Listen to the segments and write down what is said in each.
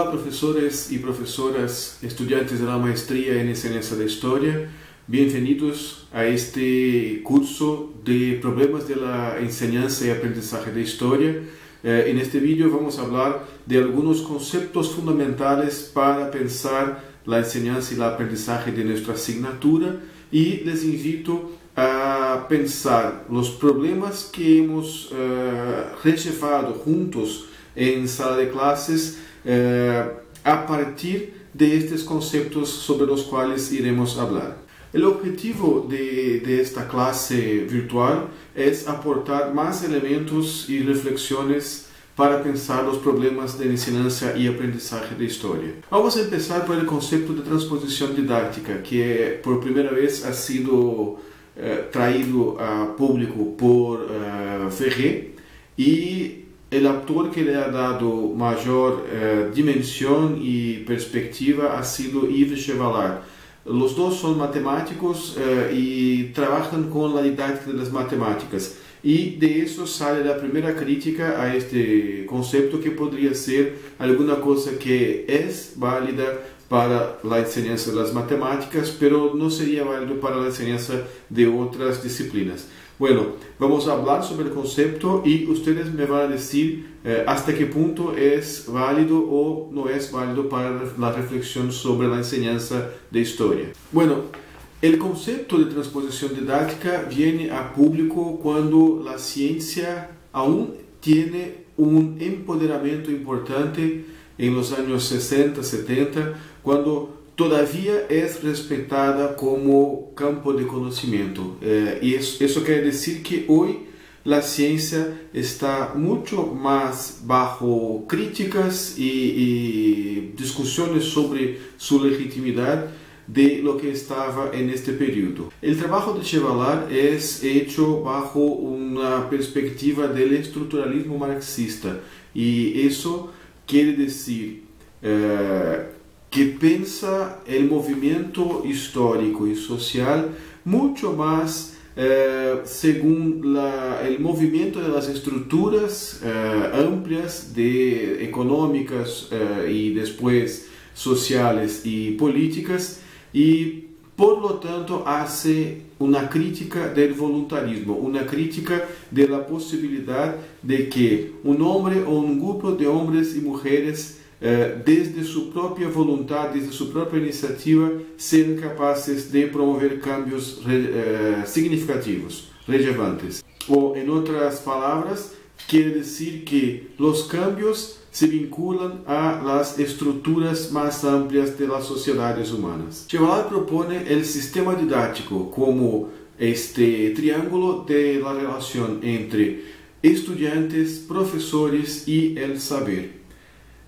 Olá, professores y profesoras, estudiantes de la maestría en enseñanza de historia. Bienvenidos a este curso de problemas de la enseñanza y aprendizaje de historia. En este vídeo vamos a hablar de algunos conceptos fundamentales para pensar la enseñanza y el aprendizaje de nuestra asignatura y les invito a pensar los problemas que hemos relevado juntos en sala de clases a partir de estos conceptos sobre los cuales iremos hablar. El objetivo de esta clase virtual es aportar más elementos y reflexiones para pensar los problemas de enseñanza y aprendizaje de historia. Vamos a empezar por el concepto de transposición didáctica, que por primera vez ha sido traído a público por Ferré, y el autor que le ha dado mayor dimensión y perspectiva ha sido Yves Chevallard. Los dos son matemáticos y trabajan con la didáctica de las matemáticas. Y de eso sale la primera crítica a este concepto, que podría ser alguna cosa que es válida para la enseñanza de las matemáticas, pero no sería válido para la enseñanza de otras disciplinas. Bueno, vamos a hablar sobre el concepto y ustedes me van a decir hasta qué punto es válido o no es válido para la reflexión sobre la enseñanza de historia. Bueno, el concepto de transposición didáctica viene a público cuando la ciencia aún tiene un empoderamiento importante en los años 60, 70, cuando todavía es respetada como campo de conocimiento. Y eso quiere decir que hoy la ciencia está mucho más bajo críticas y discusiones sobre su legitimidad de lo que estaba en este periodo. El trabajo de Chevallard es hecho bajo una perspectiva del estructuralismo marxista, y eso quiere decir que piensa el movimiento histórico y social mucho más según el movimiento de las estructuras amplias económicas y después sociales y políticas, y por lo tanto hace una crítica del voluntarismo, una crítica de la posibilidad de que un hombre o un grupo de hombres y mujeres desde su propia voluntad, desde su propia iniciativa, sean capaces de promover cambios significativos, relevantes. O en otras palabras, quiere decir que los cambios se vinculan a las estructuras más amplias de las sociedades humanas. Chevallard propone el sistema didáctico como este triángulo de la relación entre estudiantes, profesores y el saber.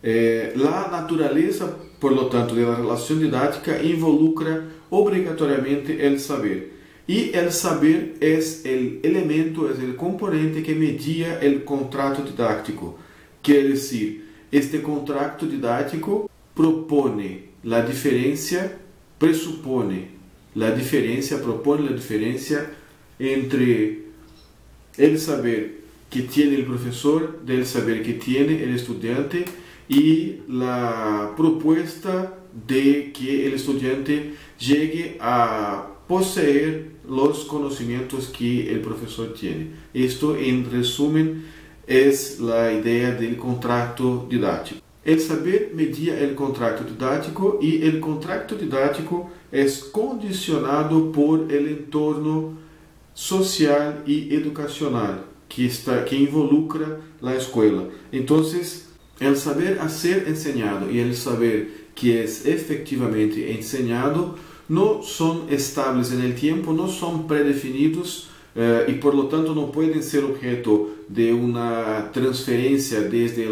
La naturaleza, por lo tanto, de la relación didáctica involucra obligatoriamente el saber. Y el saber es el elemento, es el componente que media el contrato didáctico. Quiere decir, este contrato didáctico propone la diferencia, presupone la diferencia, propone la diferencia entre el saber que tiene el profesor, del saber que tiene el estudiante, y la propuesta de que el estudiante llegue a poseer los conocimientos que el profesor tiene. Esto, en resumen, es la idea del contrato didáctico. El saber media el contrato didáctico, y el contrato didáctico es condicionado por el entorno social y educacional que involucra la escuela. Entonces, el saber a ser enseñado y el saber que es efectivamente enseñado no son estables en el tiempo, no son predefinidos, y por lo tanto no pueden ser objeto de una transferencia desde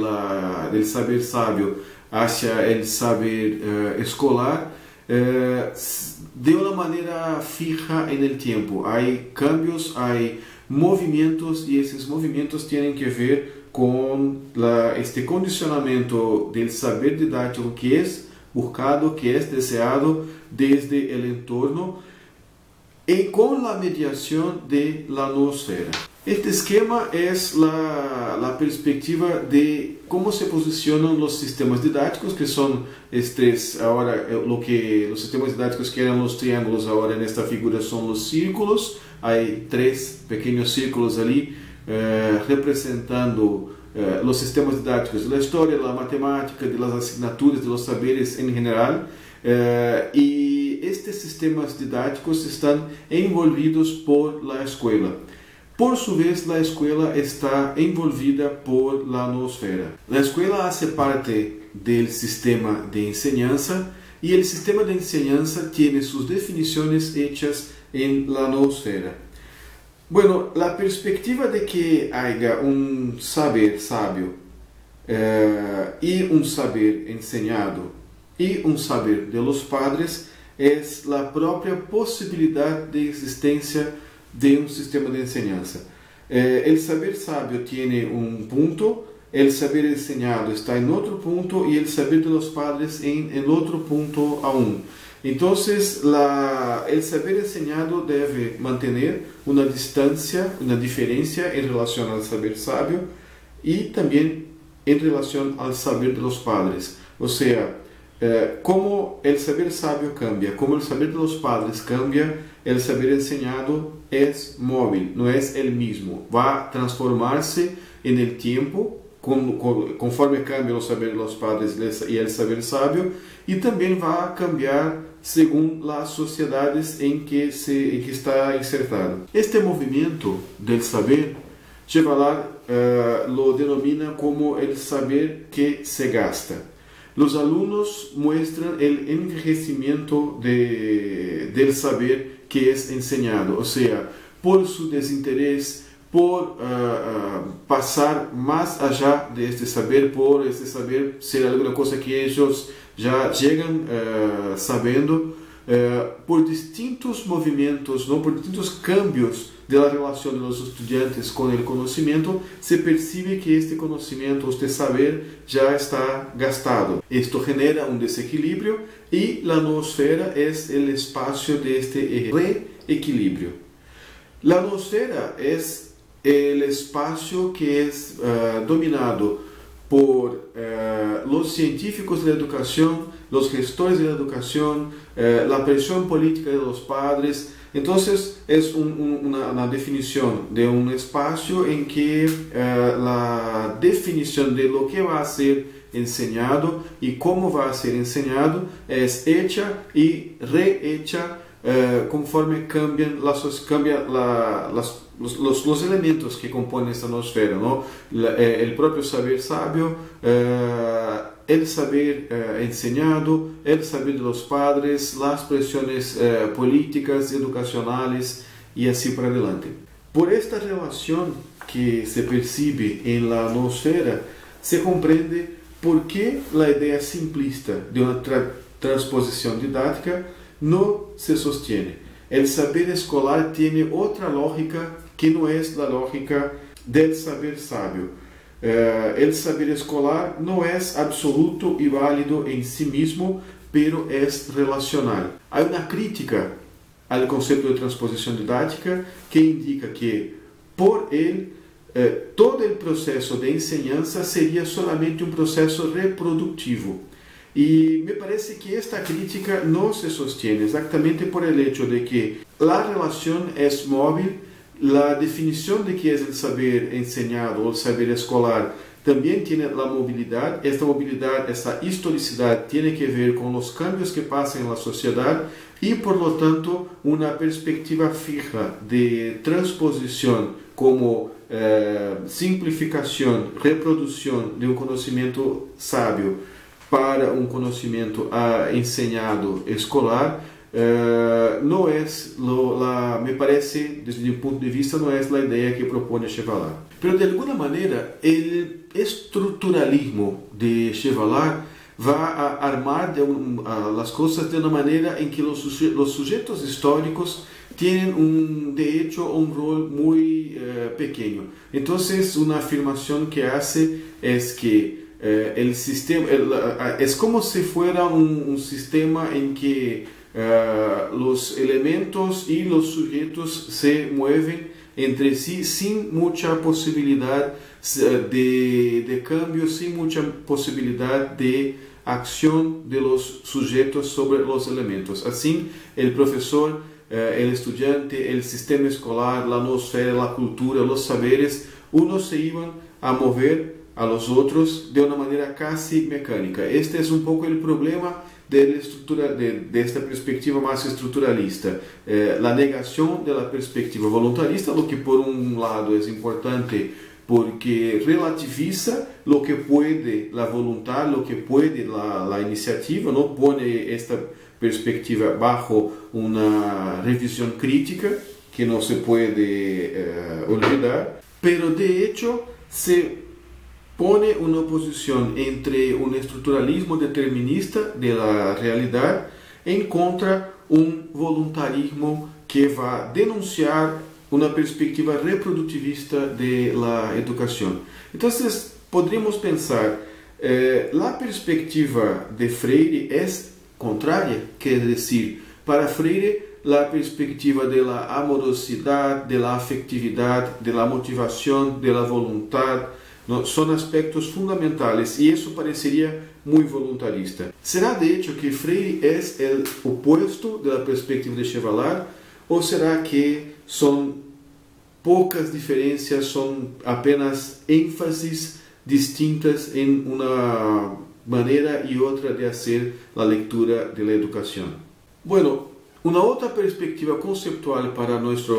del saber sabio hacia el saber escolar de una manera fija en el tiempo. Hay cambios, hay movimientos, y esos movimientos tienen que ver con este condicionamiento del saber didáctico que es buscado, que es deseado desde el entorno, y con la mediación de la noosfera. Este esquema es la perspectiva de cómo se posicionan los sistemas didácticos, que son estos, ahora los sistemas didácticos que eran los triángulos, ahora en esta figura son los círculos. Hay 3 pequeños círculos allí representando los sistemas didácticos de la historia, de la matemática, de las asignaturas, de los saberes en general. Y estos sistemas didácticos están envolvidos por la escuela. Por su vez, la escuela está envolvida por la noosfera. La escuela hace parte del sistema de enseñanza y el sistema de enseñanza tiene sus definiciones hechas en la noosfera. Bueno, la perspectiva de que haya un saber sabio y un saber enseñado y un saber de los padres es la propia posibilidad de existencia de un sistema de enseñanza. El saber sabio tiene un punto, el saber enseñado está en otro punto y el saber de los padres en el otro punto aún. Entonces, el saber enseñado debe mantener una distancia, una diferencia en relación al saber sabio y también en relación al saber de los padres. O sea, como el saber sabio cambia, como el saber de los padres cambia, el saber enseñado es móvil, no es el mismo. Va a transformarse en el tiempo, conforme cambia el saber de los padres y el saber sabio, y también va a cambiar según las sociedades en que está insertado. Este movimiento del saber, Chevallard lo denomina como el saber que se gasta. Los alumnos muestran el envejecimiento del saber que es enseñado, o sea, por su desinterés, por pasar más allá de este saber, por este saber ser alguna cosa que ellos ya llegan sabiendo, por distintos movimientos, ¿no? Por distintos cambios de la relación de los estudiantes con el conocimiento, se percibe que este conocimiento, este saber ya está gastado. Esto genera un desequilibrio y la noosfera es el espacio de este reequilibrio. La noosfera es el espacio que es dominado por los científicos de la educación, los gestores de la educación, la presión política de los padres. Entonces es una definición de un espacio en que la definición de lo que va a ser enseñado y cómo va a ser enseñado es hecha y rehecha conforme cambian los elementos que componen esta noosfera, ¿no? El propio saber sabio, el saber enseñado, el saber de los padres, las presiones políticas, educacionales y así por adelante. Por esta relación que se percibe en la noosfera, se comprende por qué la idea simplista de una transposición didáctica no se sostiene. El saber escolar tiene otra lógica que no es la lógica del saber sabio. El saber escolar no es absoluto y válido en sí mismo, pero es relacional. Hay una crítica al concepto de transposición didáctica que indica que por él todo el proceso de enseñanza sería solamente un proceso reproductivo. Y me parece que esta crítica no se sostiene exactamente por el hecho de que la relación es móvil, la definición de qué es el saber enseñado o el saber escolar también tiene la movilidad. Esta movilidad, esta historicidad tiene que ver con los cambios que pasan en la sociedad y por lo tanto una perspectiva fija de transposición como simplificación, reproducción de un conocimiento sabio para un conocimiento enseñado escolar, no es, me parece, desde mi punto de vista, no es la idea que propone Chevallard. Pero de alguna manera, el estructuralismo de Chevallard va a armar las cosas de una manera en que los sujetos históricos tienen de hecho un rol muy pequeño. Entonces, una afirmación que hace es que el sistema es como si fuera un sistema en que los elementos y los sujetos se mueven entre sí sin mucha posibilidad de cambio, sin mucha posibilidad de acción de los sujetos sobre los elementos. Así, el profesor, el estudiante, el sistema escolar, la noosfera, la cultura, los saberes, unos se iban a mover a los otros de una manera casi mecánica. Este es un poco el problema de esta perspectiva más estructuralista. La negación de la perspectiva voluntarista, lo que por un lado es importante porque relativiza lo que puede la voluntad, lo que puede la iniciativa, no pone esta perspectiva bajo una revisión crítica que no se puede olvidar, pero de hecho se pone una oposición entre un estructuralismo determinista de la realidad en contra un voluntarismo que va a denunciar una perspectiva reproductivista de la educación. Entonces, podríamos pensar, la perspectiva de Freire es contraria, quiere decir, para Freire la perspectiva de la amorosidad, de la afectividad, de la motivación, de la voluntad, ¿no? Son aspectos fundamentales y eso parecería muy voluntarista. ¿Será de hecho que Freire es el opuesto de la perspectiva de Chevallard o será que son pocas diferencias, son apenas énfasis distintas en una manera y otra de hacer la lectura de la educación? Bueno, una otra perspectiva conceptual para nuestra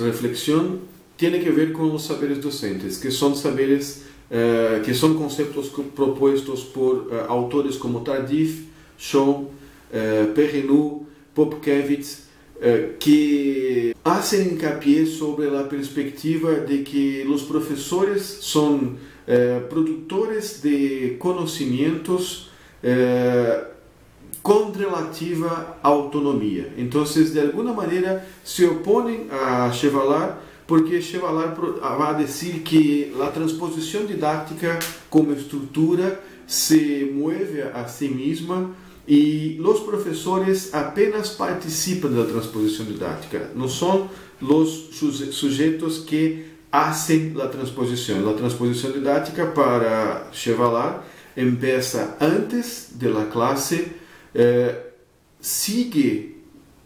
reflexión tiene que ver con los saberes docentes, que son saberes que son conceptos propuestos por autores como Tardif, Schoen, Perrineau, Popkewitz, que hacen hincapié sobre la perspectiva de que los profesores son productores de conocimientos con relativa autonomía. Entonces, de alguna manera, se oponen a Chevallard porque Chevallard va a decir que la transposición didáctica como estructura se mueve a sí misma y los profesores apenas participan de la transposición didáctica, no son los sujetos que hacen la transposición. La transposición didáctica para Chevallard empieza antes de la clase, sigue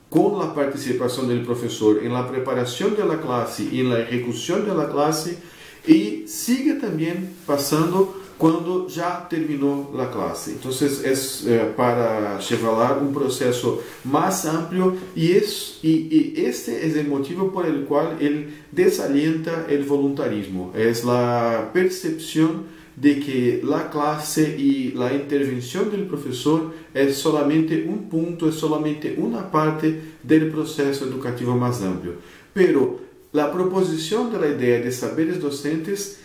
con la participación del profesor en la preparación de la clase y en la ejecución de la clase y sigue también pasando cuando ya terminó la clase. Entonces es para Chevallard un proceso más amplio y este es el motivo por el cual él desalienta el voluntarismo. Es la percepción de que la clase y la intervención del profesor es solamente un punto, es solamente una parte del proceso educativo más amplio. Pero la proposición de la idea de saberes docentes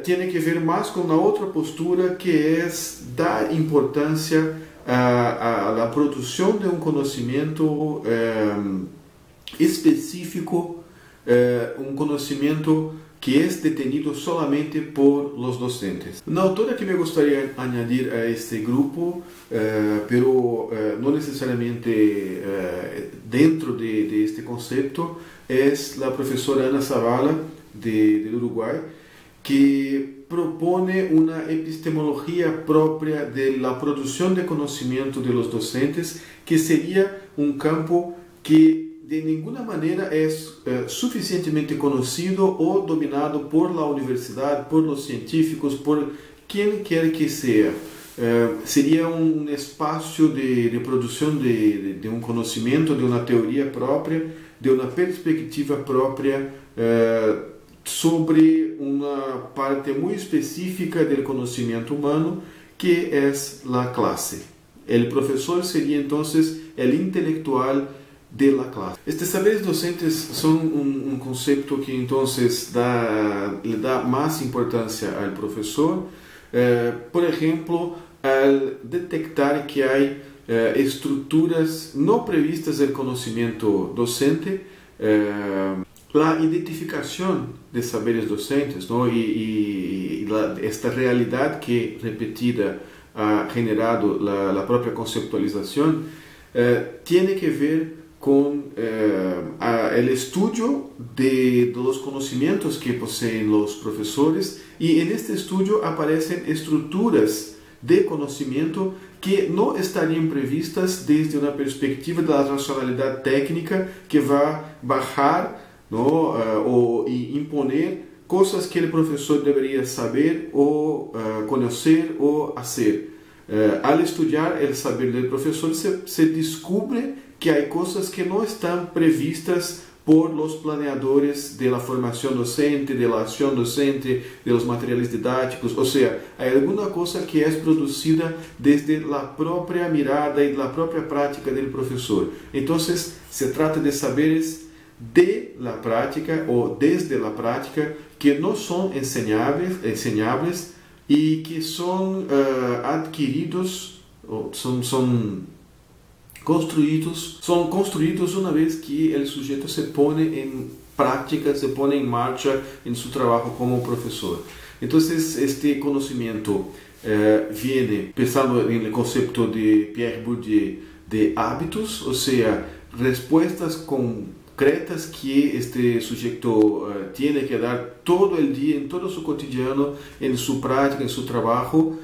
tiene que ver más con la otra postura, que es dar importancia a la producción de un conocimiento específico, un conocimiento que es detenido solamente por los docentes. Una autora que me gustaría añadir a este grupo, pero no necesariamente dentro de este concepto, es la profesora Ana Zavala del Uruguay, que propone una epistemología propia de la producción de conocimiento de los docentes, que sería un campo que de ninguna manera es suficientemente conocido o dominado por la universidad, por los científicos, por quien quiera que sea. Sería un espacio de producción de un conocimiento, de una teoría propia, de una perspectiva propia sobre una parte muy específica del conocimiento humano, que es la clase. El profesor sería entonces el intelectual de la clase. Estos saberes docentes son un concepto que entonces le da más importancia al profesor, por ejemplo, al detectar que hay estructuras no previstas del conocimiento docente, la identificación de saberes docentes, ¿no? Esta realidad que repetida ha generado la propia conceptualización, tiene que ver con el estudio de los conocimientos que poseen los profesores, y en este estudio aparecen estructuras de conocimiento que no estarían previstas desde una perspectiva de la racionalidad técnica que va a bajar, ¿no? O imponer cosas que el profesor debería saber o conocer o hacer. Al estudiar el saber del profesor se descubre que hay cosas que no están previstas por los planeadores de la formación docente, de la acción docente, de los materiales didácticos. O sea, hay alguna cosa que es producida desde la propia mirada y la propia práctica del profesor. Entonces, se trata de saberes de la práctica o desde la práctica que no son enseñables y que son adquiridos, o son construidos una vez que el sujeto se pone en práctica, se pone en marcha en su trabajo como profesor. Entonces, este conocimiento viene pensando en el concepto de Pierre Bourdieu de hábitos, o sea, respuestas concretas que este sujeto tiene que dar todo el día, en todo su cotidiano, en su práctica, en su trabajo.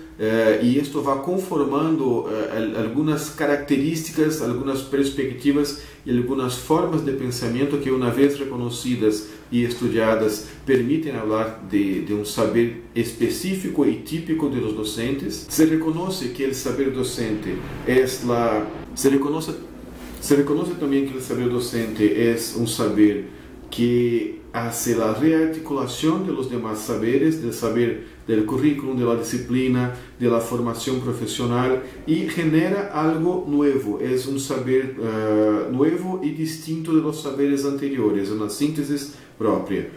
Y esto va conformando algunas características, algunas perspectivas y algunas formas de pensamiento que, una vez reconocidas y estudiadas, permiten hablar de un saber específico y típico de los docentes. Se reconoce que el saber docente se reconoce también que el saber docente es un saber que hace la rearticulación de los demás saberes, del saber del currículum, de la disciplina, de la formación profesional, y genera algo nuevo. Es un saber nuevo y distinto de los saberes anteriores, una síntesis propia.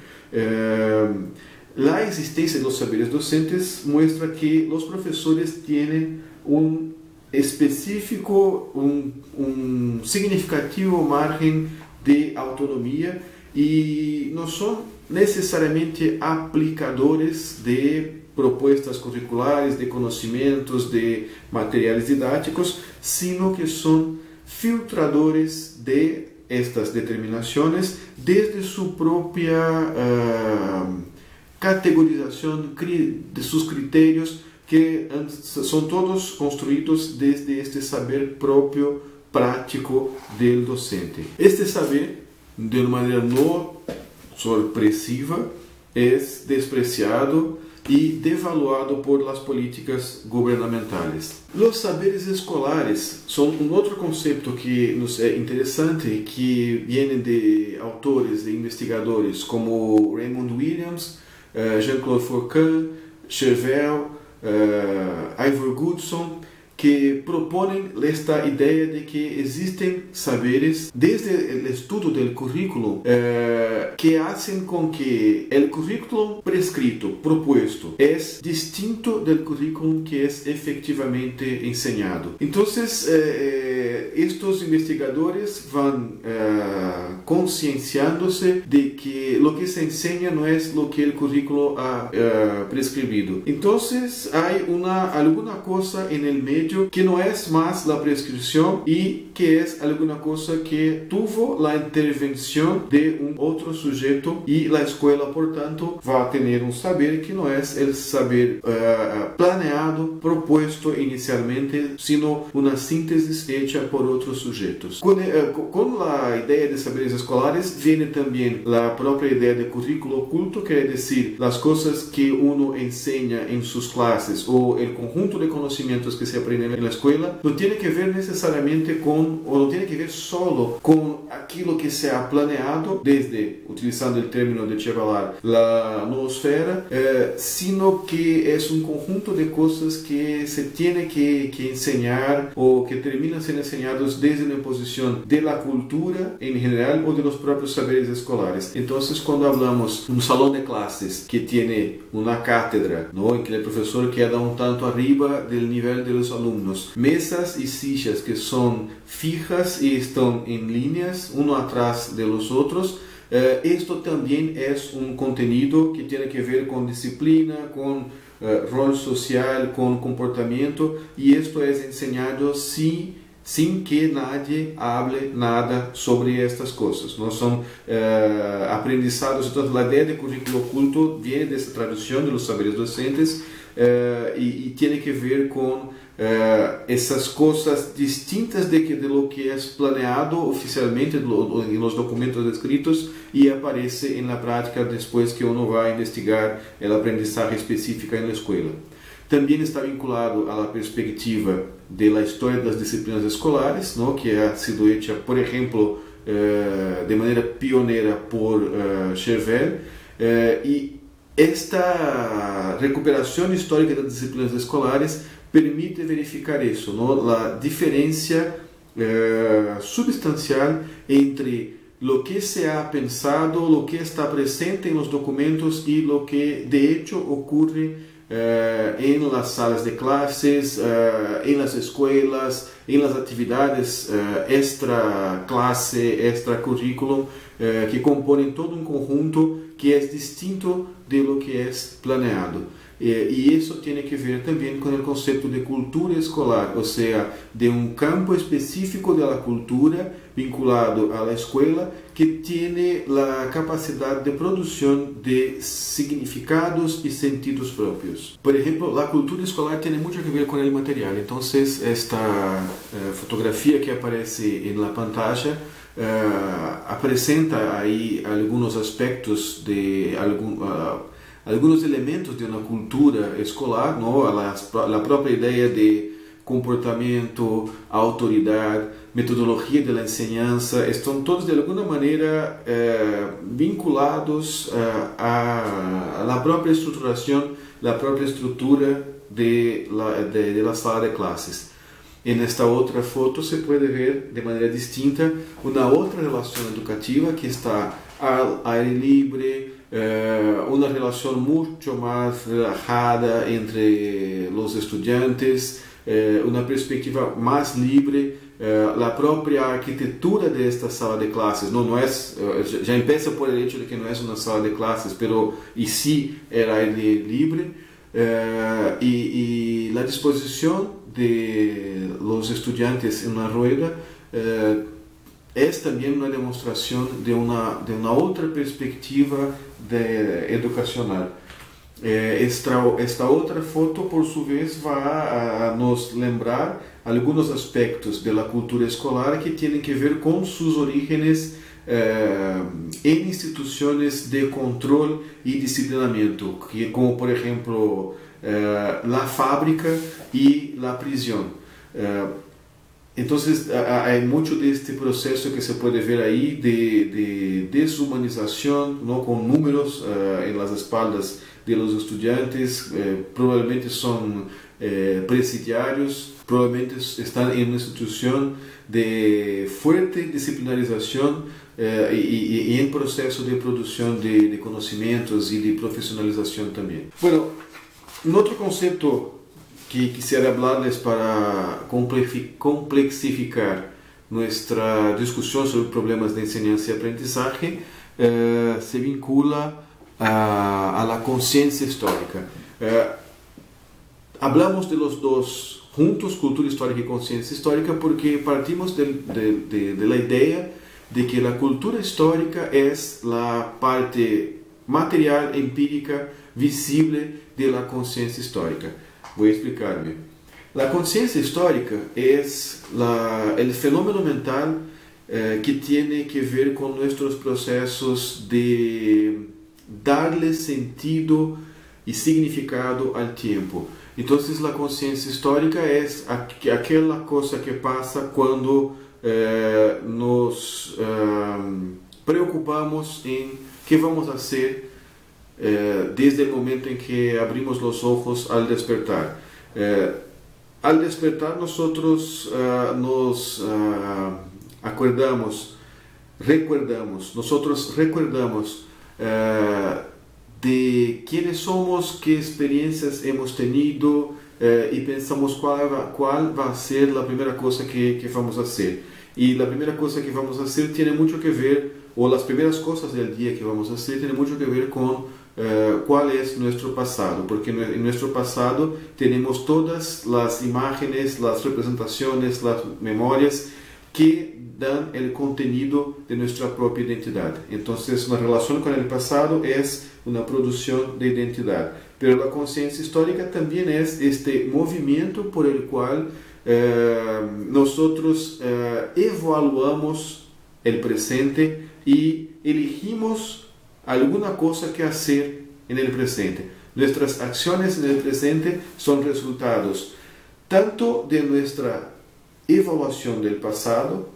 La existencia de los saberes docentes muestra que los profesores tienen un específico, un significativo margen de autonomía y no son necesariamente aplicadores de propuestas curriculares, de conocimientos, de materiales didácticos, sino que son filtradores de estas determinaciones desde su propia categorización de sus criterios, que son todos construidos desde este saber propio práctico del docente. Este saber, de una manera no sorpresiva, es despreciado y devaluado por las políticas gubernamentales. Los saberes escolares son un otro concepto que nos es interesante, que viene de autores, de investigadores como Raymond Williams, Jean-Claude Foucault, Chervel, Ivor Goodson, que proponen esta idea de que existen saberes desde el estudio del currículo que hacen con que el currículum prescrito, propuesto, es distinto del currículum que es efectivamente enseñado. Entonces, estos investigadores van concienciándose de que lo que se enseña no es lo que el currículo ha prescribido. Entonces, hay alguna cosa en el medio que no es más la prescripción y que es alguna cosa que tuvo la intervención de un otro sujeto, y la escuela, por tanto, va a tener un saber que no es el saber planeado, propuesto inicialmente, sino una síntesis hecha por otros sujetos. Con la idea de saberes escolares viene también la propia idea de currículo oculto, que es decir, las cosas que uno enseña en sus clases o el conjunto de conocimientos que se aprenden en la escuela no tiene que ver necesariamente con, o no tiene que ver solo con aquello que se ha planeado desde, utilizando el término de Chevalier, la noosfera, sino que es un conjunto de cosas que se tiene que enseñar o que terminan siendo enseñados desde la imposición de la cultura en general o de los propios saberes escolares. Entonces, cuando hablamos de un salón de clases que tiene una cátedra, ¿no?, en que el profesor queda un tanto arriba del nivel de los alumnos, mesas y sillas que son fijas y están en líneas, uno atrás de los otros, esto también es un contenido que tiene que ver con disciplina, con rol social, con comportamiento, y esto es enseñado si sin que nadie hable nada sobre estas cosas. No son aprendizados. Entonces, la idea de currículo oculto viene de esa traducción de los saberes docentes y tiene que ver con essas coisas distintas de lo que é planeado oficialmente em los documentos escritos e aparece na prática depois que uno vai investigar a aprendizagem específica na escola. Também está vinculado à perspectiva da história das disciplinas escolares, ¿no? Que ha sido hecha, por exemplo, de maneira pioneira por Chervel, e esta recuperação histórica das disciplinas escolares permite verificar isso, ¿no? A diferença substancial entre lo que se ha pensado, lo que está presente en los documentos y lo que de hecho ocurre en las salas de clases, en las escuelas, en las actividades extra clase, extra currículum, que componen todo un conjunto que es distinto de lo que es planeado. Y eso tiene que ver también con el concepto de cultura escolar, o sea, de un campo específico de la cultura vinculado a la escuela que tiene la capacidad de producción de significados y sentidos propios. Por ejemplo, la cultura escolar tiene mucho que ver con el material. Entonces, esta fotografía que aparece en la pantalla presenta ahí algunos aspectos de algunos elementos de uma cultura escolar, ¿no? A própria ideia de comportamento, autoridade, metodologia de la enseñanza, estão todos de alguma maneira vinculados a la própria estruturação, la própria estrutura de la sala de clases. En esta outra foto se pode ver de maneira distinta uma outra relação educativa que está ao aire livre, uma relação muito mais relajada entre os estudantes, uma perspectiva mais livre, a própria arquitetura desta sala de clases não é, já empieza por el hecho de que não é uma sala de clases, pero e sí era aire livre, e a disposição de los estudiantes en la rueda es también una demostración de una otra perspectiva educacional. Esta otra foto, por su vez, va a nos lembrar algunos aspectos de la cultura escolar que tienen que ver con sus orígenes en instituciones de control y disciplinamiento, como por ejemplo la fábrica y la prisión. Entonces hay mucho de este proceso que se puede ver ahí de deshumanización, ¿no? Con números en las espaldas de los estudiantes, probablemente son presidiarios, probablemente están en una institución de fuerte disciplinarización y en proceso de producción de conocimientos y de profesionalización también. Bueno, un otro concepto que quisiera hablarles para complexificar nuestra discusión sobre problemas de enseñanza y aprendizaje se vincula a la conciencia histórica. Hablamos de los dos juntos, cultura histórica y conciencia histórica, porque partimos de la idea de que la cultura histórica es la parte material, empírica, visible de la conciencia histórica. Voy a explicarme. La conciencia histórica es el fenómeno mental que tiene que ver con nuestros procesos de darle sentido y significado al tiempo. Entonces la conciencia histórica es aquella cosa que pasa cuando nos preocupamos en qué vamos a hacer desde el momento en que abrimos los ojos al despertar. Al despertar nosotros nos recordamos de quiénes somos, qué experiencias hemos tenido y pensamos cuál va a ser la primera cosa que vamos a hacer. Y la primera cosa que vamos a hacer tiene mucho que ver, o las primeras cosas del día que vamos a hacer, tiene mucho que ver con cuál es nuestro pasado, porque en nuestro pasado tenemos todas las imágenes, las representaciones, las memorias que dan el contenido de nuestra propia identidad. Entonces, una relación con el pasado es una producción de identidad, pero la conciencia histórica también es este movimiento por el cual nosotros evaluamos el presente y elegimos alguna cosa que hacer en el presente. Nuestras acciones en el presente son resultados tanto de nuestra evaluación del pasado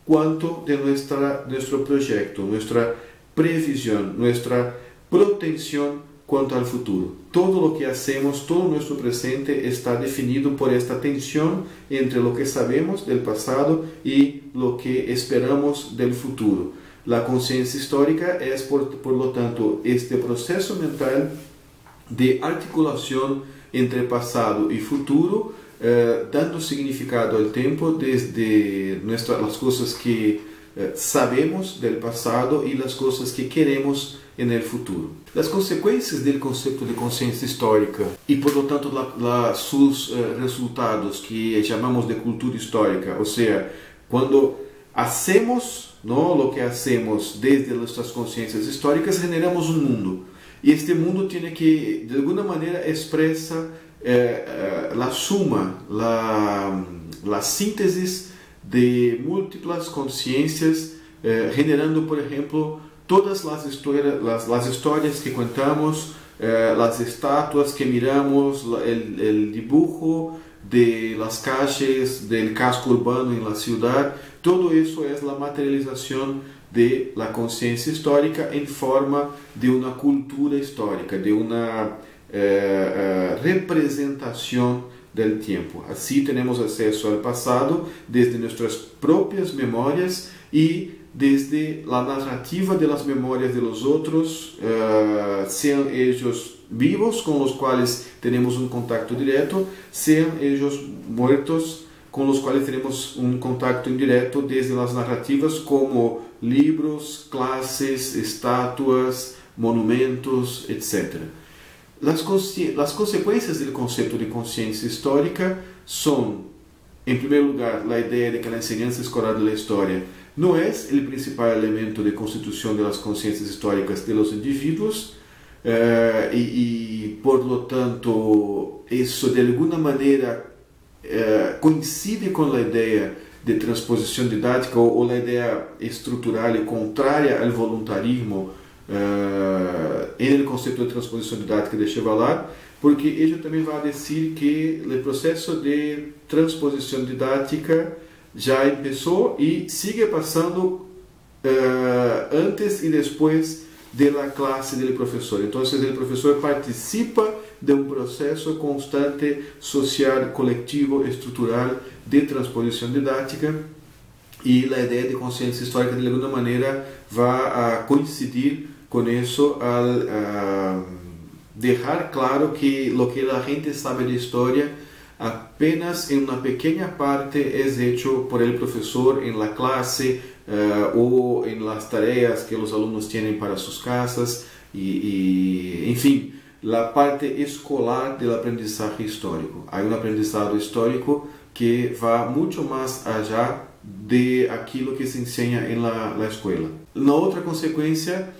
cuanto de nuestro proyecto, nuestra previsión, nuestra protección cuanto al futuro. Todo lo que hacemos, todo nuestro presente está definido por esta tensión entre lo que sabemos del pasado y lo que esperamos del futuro. La conciencia histórica es, por lo tanto, este proceso mental de articulación entre pasado y futuro, dando significado al tiempo desde las cosas que sabemos del pasado y las cosas que queremos en el futuro. Las consecuencias del concepto de conciencia histórica y por lo tanto sus resultados que llamamos de cultura histórica, o sea, cuando hacemos lo que hacemos desde nuestras conciencias históricas, generamos un mundo. Y este mundo tiene que, de alguna manera, expresa la suma, la síntesis de múltiples conciencias, generando, por ejemplo, todas las historias que contamos, las estatuas que miramos, el dibujo de las calles, del casco urbano en la ciudad. Todo eso es la materialización de la conciencia histórica en forma de una cultura histórica, de una representación del tiempo. Así tenemos acceso al pasado desde nuestras propias memorias y desde la narrativa de las memorias de los otros, sean ellos vivos con los cuales tenemos un contacto directo, sean ellos muertos con los cuales tenemos un contacto indirecto desde las narrativas como libros, clases, estatuas, monumentos, etc. Las consecuencias del concepto de conciencia histórica son, en primer lugar, la idea de que la enseñanza escolar de la historia no es el principal elemento de constitución de las conciencias históricas de los individuos, y por lo tanto eso de alguna manera coincide con la idea de transposición didáctica o la idea estructural y contraria al voluntarismo en el concepto de transposición didáctica de Chevallard, porque ella también va a decir que el proceso de transposición didáctica ya empezó y sigue pasando antes y después de la clase del profesor. Entonces el profesor participa de un proceso constante, social, colectivo, estructural de transposición didáctica, y la idea de conciencia histórica de alguna manera va a coincidir con eso al dejar claro que lo que la gente sabe de historia apenas en una pequeña parte es hecho por el profesor en la clase o en las tareas que los alumnos tienen para sus casas y en fin, la parte escolar del aprendizaje histórico. Hay un aprendizado histórico que va mucho más allá de aquilo que se enseña en la escuela. Una otra consecuencia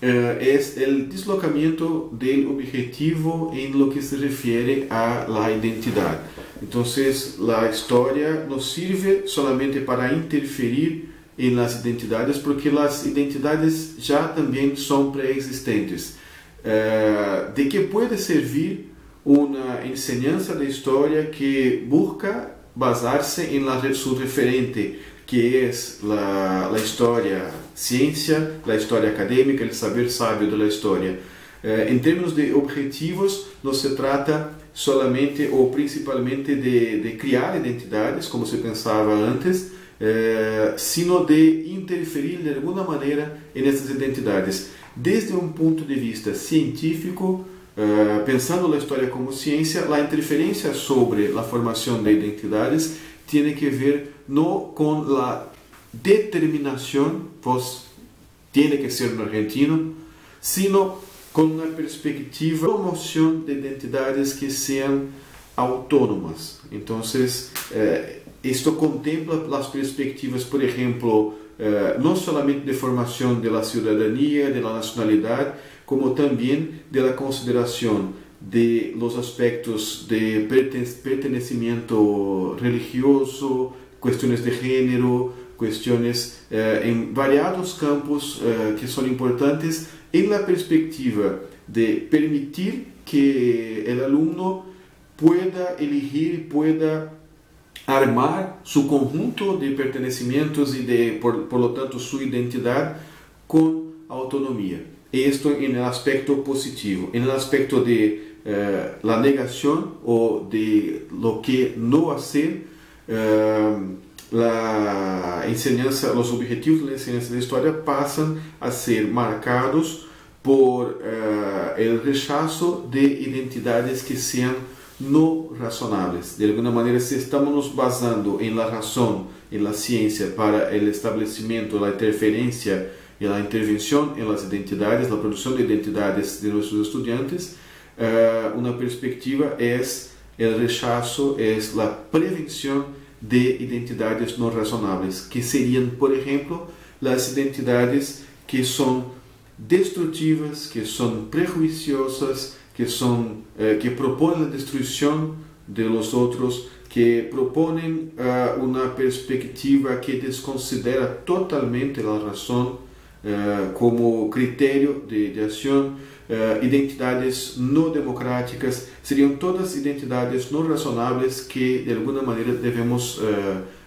es el deslocamiento del objetivo en lo que se refiere a la identidad. Entonces, la historia no sirve solamente para interferir en las identidades, porque las identidades ya también son preexistentes. ¿De qué puede servir una enseñanza de historia que busca basarse en su referente, que es la historia ciencia, la historia académica, el saber sabio de la historia? En términos de objetivos, no se trata solamente o principalmente de criar identidades, como se pensaba antes, sino de interferir de alguna manera en estas identidades. Desde un punto de vista científico, pensando la historia como ciencia, la interferencia sobre la formación de identidades tiene que ver no con la determinación, pues tiene que ser un argentino, sino con una perspectiva de promoción de identidades que sean autónomas. Entonces, esto contempla las perspectivas, por ejemplo, no solamente de formación de la ciudadanía, de la nacionalidad, como también de la consideración de los aspectos de pertenecimiento religioso, cuestiones de género, cuestiones en variados campos que son importantes en la perspectiva de permitir que el alumno pueda elegir, pueda armar su conjunto de pertenecimientos y por lo tanto su identidad con autonomía. Esto en el aspecto positivo. En el aspecto de la negación o de lo que no hacer, la enseñanza, los objetivos de la enseñanza de historia pasan a ser marcados por el rechazo de identidades que sean no razonables. De alguna manera, si estamos nos basando en la razón, en la ciencia, para el establecimiento, la interferencia y la intervención en las identidades, la producción de identidades de nuestros estudiantes, una perspectiva es el rechazo, es la prevención de identidades no razonables, que serían, por ejemplo, las identidades que son destructivas, que son prejuiciosas, que proponen la destrucción de los otros, que proponen una perspectiva que desconsidera totalmente la razón como criterio de acción. Identidades no democráticas, serían todas identidades no razonables que de alguna manera debemos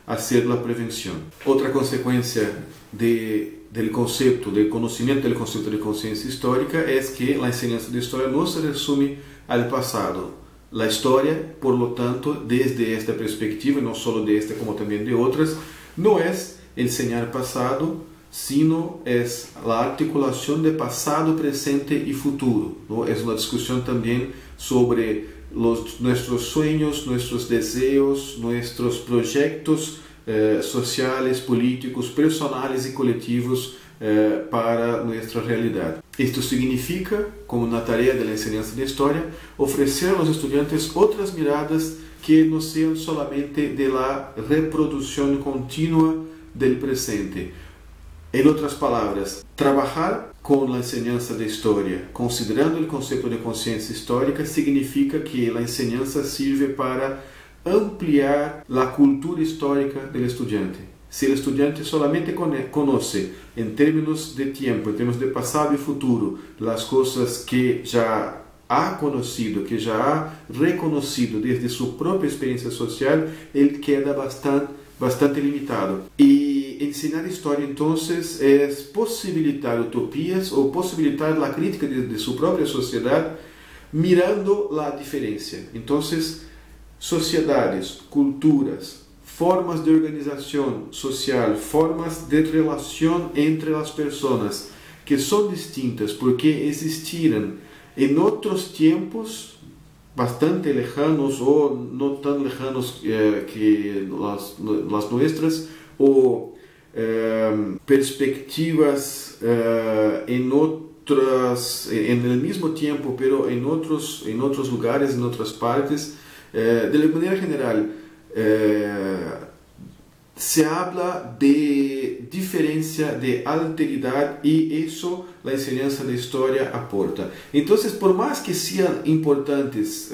hacer la prevención. Otra consecuencia del concepto, del conocimiento del concepto de conciencia histórica es que la enseñanza de historia no se resume al pasado. La historia, por lo tanto, desde esta perspectiva, no solo de esta como también de otras, no es enseñar pasado, sino es la articulación de pasado, presente y futuro, ¿no? Es una discusión también sobre nuestros sueños, nuestros deseos, nuestros proyectos sociales, políticos, personales y colectivos para nuestra realidad. Esto significa, como una tarea de la enseñanza de historia, ofrecer a los estudiantes otras miradas que no sean solamente de la reproducción continua del presente. En otras palabras, trabajar con la enseñanza de historia, considerando el concepto de conciencia histórica, significa que la enseñanza sirve para ampliar la cultura histórica del estudiante. Si el estudiante solamente conoce en términos de tiempo, en términos de pasado y futuro, las cosas que ya ha conocido, que ya ha reconocido desde su propia experiencia social, él queda bastante limitado. Y enseñar historia entonces es posibilitar utopías o posibilitar la crítica de su propia sociedad mirando la diferencia. Entonces, sociedades, culturas, formas de organización social, formas de relación entre las personas que son distintas porque existieron en otros tiempos bastante lejanos o no tan lejanos que las nuestras, o perspectivas en el mismo tiempo, pero en otros lugares, en otras partes. De la manera general, se habla de diferencia, de alteridad, y eso la enseñanza de historia aporta. Entonces, por más que sean importantes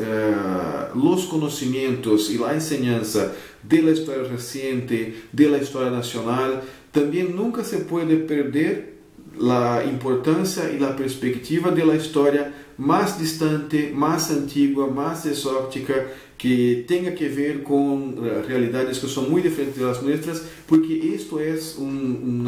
los conocimientos y la enseñanza de la historia reciente, de la historia nacional, también nunca se puede perder la importancia y la perspectiva de la historia más distante, más antigua, más exótica, que tenga que ver con realidades que son muy diferentes de las nuestras, porque esto es un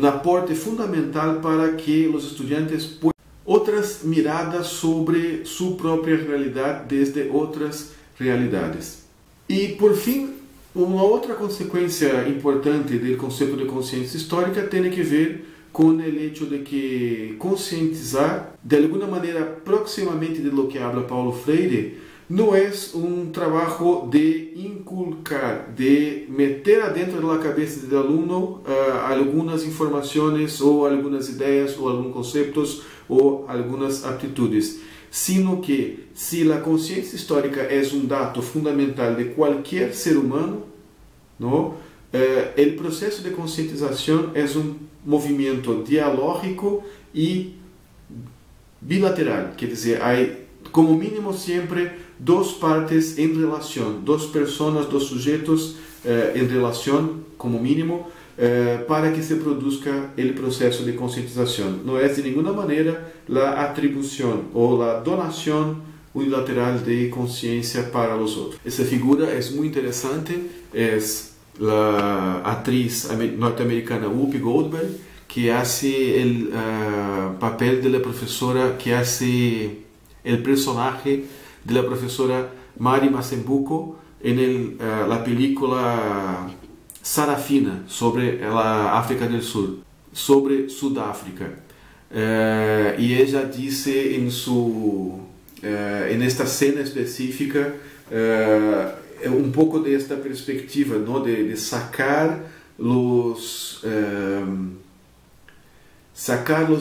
aporte fundamental para que los estudiantes puedan otras miradas sobre su propia realidad desde otras realidades. Y por fin, una otra consecuencia importante del concepto de conciencia histórica tiene que ver con el hecho de que concientizar, de alguna manera próximamente de lo que habla Paulo Freire, no es un trabajo de inculcar, de meter adentro de la cabeza del alumno algunas informaciones o algunas ideas o algunos conceptos ou algumas aptitudes, sino que se a consciência histórica é um dado fundamental de qualquer ser humano, não? O processo de conscientização é um movimento dialógico e bilateral, quer dizer, há como mínimo sempre duas partes em relação, duas pessoas, dois sujeitos em relação, como mínimo, para que se produza o processo de conscientização. Não é de nenhuma maneira a atribuição ou a donação unilateral de consciência para os outros. Essa figura é muito interessante, é a atriz norte-americana Whoopi Goldberg, que faz o papel da professora, que faz o personagem da professora Mari Massabuco na película Sarafina, sobre a África do Sul, sobre Sudáfrica. E ela disse em esta cena específica um pouco desta perspectiva, não? de sacar os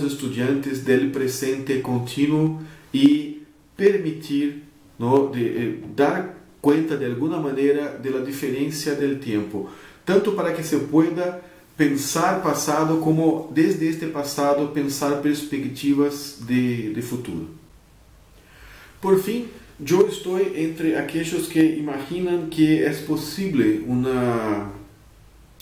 estudantes do presente contínuo e permitir, não? de dar conta de alguma maneira da diferença do tempo, tanto para que se pueda pensar passado como desde este passado pensar perspectivas de futuro. Por fim, eu estou entre aqueles que imaginam que é possível uma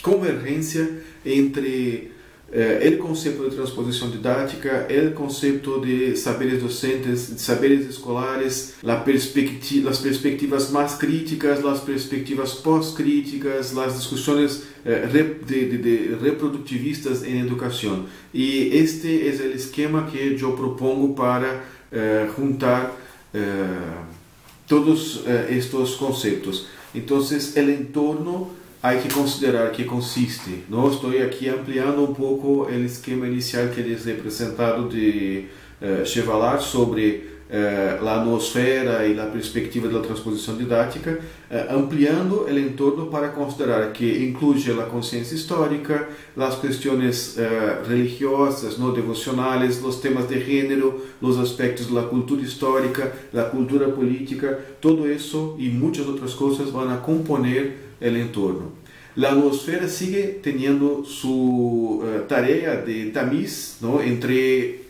convergência entre o conceito de transposição didática, o conceito de saberes docentes, de saberes escolares, as perspectivas mais críticas, as perspectivas pós-críticas, as discussões reprodutivistas em educação. E este é o esquema que eu propongo para juntar todos estes conceitos. Então, o entorno há que considerar que consiste. Não estou aqui ampliando um pouco o esquema inicial que eles apresentado de Chevallard sobre a noosfera e a perspectiva da transposição didática, ampliando o entorno para considerar que inclui a consciência histórica, as questões religiosas, não devocionais, os temas de gênero, os aspectos da cultura histórica, da cultura política, todo isso e muitas outras coisas vão a componer o entorno. A noosfera sigue tendo sua tarefa de tamiz, ¿no? entre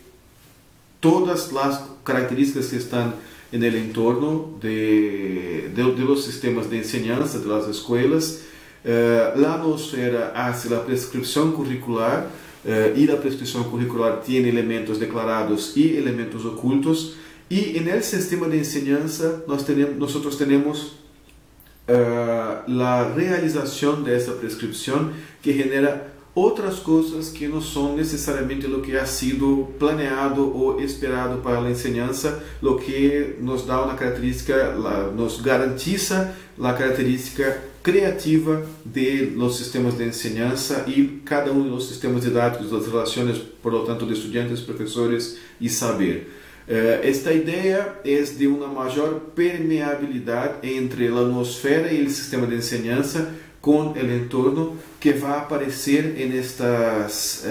todas as características que estão no entorno de los sistemas de enseñanza, de las escuelas. La noosfera hace la prescripción curricular y la prescripción curricular tiene elementos declarados y elementos ocultos. Y en el sistema de enseñanza nosotros tenemos la realización de esa prescripción que genera outras coisas que não são necessariamente o que ha sido planeado ou esperado para a enseñanza, o que nos dá uma característica, nos garantiza a característica criativa de los sistemas de enseñanza e cada dos sistemas didáticos, das relações, por lo tanto, de estudantes, professores e saber. Esta ideia é de uma maior permeabilidade entre a noosfera e o sistema de enseñanza com o entorno que vai aparecer em estas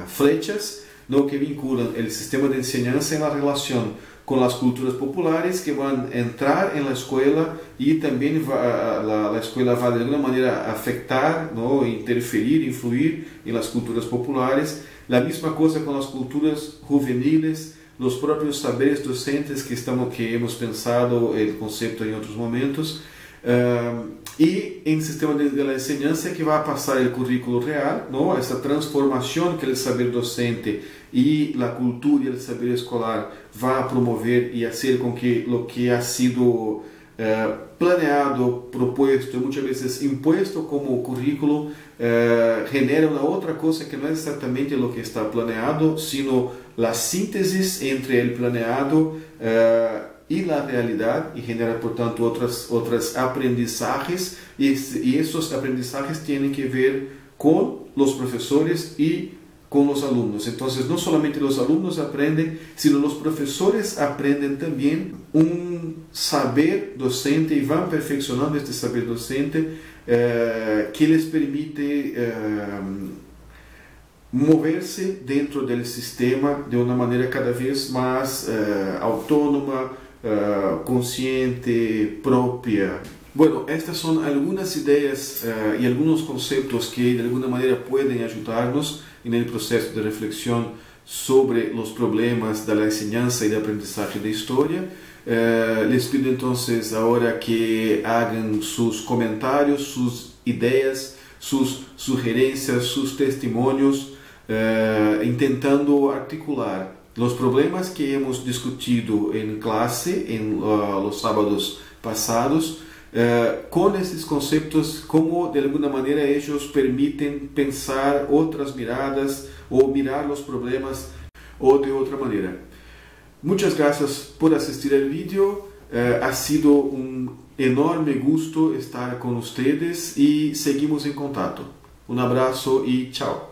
flechas, no que vinculam o sistema de enseñanza em relação com as culturas populares que vão entrar na escola e também a escola vai de alguma maneira afetar, no, interferir, influir nas culturas populares. A mesma coisa com as culturas juveniles, os próprios saberes docentes que hemos pensado o conceito em outros momentos. E em sistema de enseñanza que vai passar o currículo real, não? Essa transformação que o saber docente e a cultura e o saber escolar vai promover e fazer com que o que ha sido planeado, proposto e muitas vezes imposto como currículo genera uma outra coisa que não é exatamente o que está planeado, sino a síntese entre o planeado e a realidade, e genera, portanto, outras aprendizagens, e esses aprendizagens têm que ver com os professores e com os alunos. Então, não somente os alunos aprendem, sino os professores aprendem também saber docente e vão perfeccionando este saber docente que lhes permite moverse dentro del sistema de una manera cada vez más autónoma, consciente, propia. Bueno, estas son algunas ideas y algunos conceptos que de alguna manera pueden ayudarnos en el proceso de reflexión sobre los problemas de la enseñanza y de aprendizaje de historia. Les pido entonces ahora que hagan sus comentarios, sus ideas, sus sugerencias, sus testimonios, intentando articular los problemas que hemos discutido en clase en los sábados pasados con esses conceptos, como de alguna maneira ellos permiten pensar outras miradas ou mirar os problemas ou de outra maneira. Muchas gracias por assistir al vídeo, ha sido un enorme gusto estar con ustedes y seguimos en contacto. Un abrazo y chao.